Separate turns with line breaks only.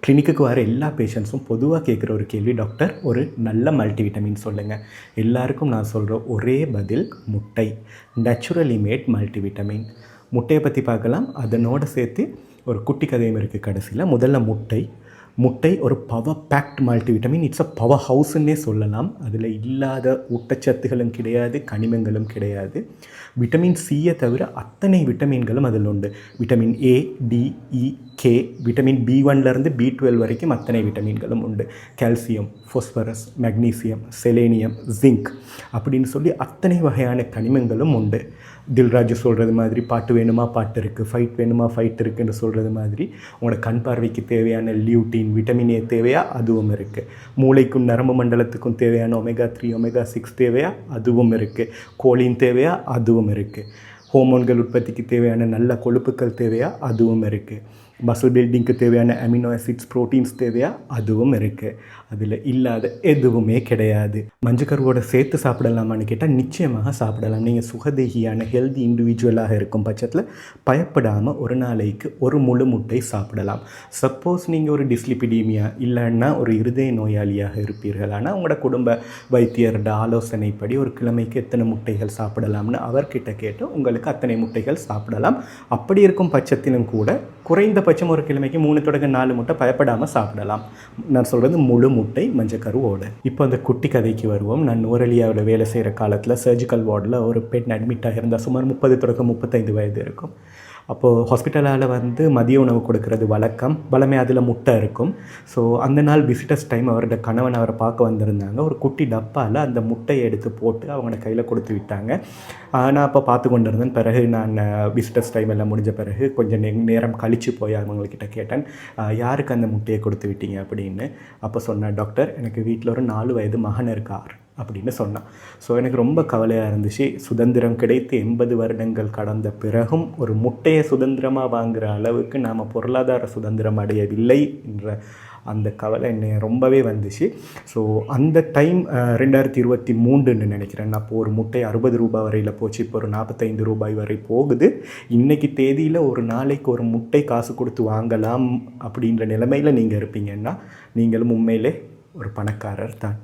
கிளினிக்கு வர எல்லா பேஷண்ட்ஸும் பொதுவாக கேட்குற ஒரு கேள்வி, டாக்டர் ஒரு நல்ல மல்டிவிட்டமின் சொல்லுங்கள். எல்லாருக்கும் நான் சொல்கிற ஒரே பதில் முட்டை. Naturally made multivitamin. முட்டையை பற்றி பார்க்கலாம். அதனோடு சேர்த்து ஒரு குட்டி கதையும் இருக்குது கடைசியில். முதல்ல முட்டை ஒரு power packed multivitamin. It's a power ஹவுஸ்ன்னே சொல்லலாம். அதில் இல்லாத ஊட்டச்சத்துகளும் கிடையாது, கனிமங்களும் கிடையாது. விட்டமின் சியை தவிர அத்தனை விட்டமின்களும் அதில் உண்டு. Vitamin A, D, E, K, vitamin B1லேருந்து B12 வரைக்கும் அத்தனை விட்டமின்களும் உண்டு. Calcium, phosphorus, magnesium, selenium, zinc அப்படின்னு சொல்லி அத்தனை வகையான கனிமங்களும் உண்டு. தில்ராஜு சொல்கிறது மாதிரி பாட்டு வேணுமா பாட்டு இருக்குது, ஃபைட் வேணுமா ஃபைட் இருக்குதுன்னு சொல்கிறது மாதிரி உங்களோட கண் பார்வைக்கு தேவையான லியூட்டின், விட்டமின் ஏ தேவையா அதுவும் இருக்குது. மூளைக்கும் நரம்பு மண்டலத்துக்கும் தேவையான ஒமேகா 3 ஒமேகா 6 தேவையா அதுவும் இருக்குது. கோலின் தேவையா அதுவும் இருக்குது. ஹோமோன்கள் உற்பத்திக்கு தேவையான நல்ல கொழுப்புக்கள் தேவையா அதுவும் இருக்குது. மசில் பில்டிங்க்கு தேவையான அமினோ ஆசிட்ஸ், ப்ரோட்டீன்ஸ் தேவையா அதுவும் இருக்குது. அதில் இல்லாத எதுவுமே கிடையாது. மஞ்சக்கருவோட சேர்த்து சாப்பிடலாமான்னு கேட்டால் நிச்சயமாக சாப்பிடலாம். நீங்கள் சுகதேகியான ஹெல்தி இண்டிவிஜுவலாக இருக்கும் பட்சத்தில் பயப்படாமல் ஒரு நாளைக்கு ஒரு முழு முட்டை சாப்பிடலாம். சப்போஸ் நீங்கள் ஒரு டிஸ்லிபிடீமியா இல்லைன்னா ஒரு இருதய நோயாளியாக இருப்பீர்கள், ஆனால் உங்களோட குடும்ப வைத்தியரோட ஆலோசனைப்படி ஒரு கிழமைக்கு எத்தனை முட்டைகள் சாப்பிடலாம்னு அவர்கிட்ட கேட்டு உங்களுக்கு அத்தனை முட்டைகள் சாப்பிடலாம். அப்படி இருக்கும் பட்சத்திலும் கூட குறைந்தபட்சம் ஒரு கிழமைக்கு 3-4 முட்டை பயப்படாமல் சாப்பிடலாம். நான் சொல்கிறது முழு முட்டை மஞ்சக்கருவோடு. இப்போ அந்த குட்டி கதைக்கு வருவோம். நான் நூரலியாவில் வேலை செய்கிற காலத்தில் சர்ஜிக்கல் வார்டில் ஒரு பெண் அட்மிட் ஆகியிருந்தால் சுமார் 30-35 வயது இருக்கும். அப்போது ஹாஸ்பிட்டலால் மதிய உணவு கொடுக்கறது வளமே அதில் முட்டை இருக்கும். ஸோ அந்த நாள் விசிட்டர்ஸ் டைம் அவரோட கணவன் அவரை பார்க்க வந்திருந்தாங்க. ஒரு குட்டி டப்பாவில் அந்த முட்டையை எடுத்து போட்டு அவங்கள கையில் கொடுத்து விட்டாங்க. நான் அப்போ பார்த்து கொண்டு இருந்தேன். பிறகு நான் விசிட்டர்ஸ் டைம் எல்லாம் முடிஞ்ச பிறகு கொஞ்சம் நேரம் கழித்து போய் அவங்கக்கிட்ட கேட்டேன், யாருக்கு அந்த முட்டையை கொடுத்து விட்டீங்க அப்படின்னு. அப்போ சொன்னேன், டாக்டர் எனக்கு வீட்டில் ஒரு 4 வயது மகன் இருக்கார் அப்படின்னு சொன்னான். ஸோ எனக்கு ரொம்ப கவலையாக இருந்துச்சு. சுதந்திரம் கிடைத்து 80 வருடங்கள் கடந்த பிறகும் ஒரு முட்டையை சுதந்திரமாக வாங்குகிற அளவுக்கு நாம் பொருளாதார சுதந்திரம் அடையவில்லை என்ற அந்த கவலை என்னை ரொம்பவே வந்துச்சு. ஸோ அந்த டைம் 2023ன்னு நினைக்கிறேன். அப்போது ஒரு முட்டை 60 ரூபாய் வரையில் போச்சு. இப்போ ஒரு 45 ரூபாய் வரை போகுது. இன்றைக்கி தேதியில் ஒரு நாளைக்கு ஒரு முட்டை காசு கொடுத்து வாங்கலாம் அப்படின்ற நிலைமையில் நீங்கள் இருப்பீங்கன்னா நீங்களும் உண்மையிலே ஒரு பணக்காரர் தான்.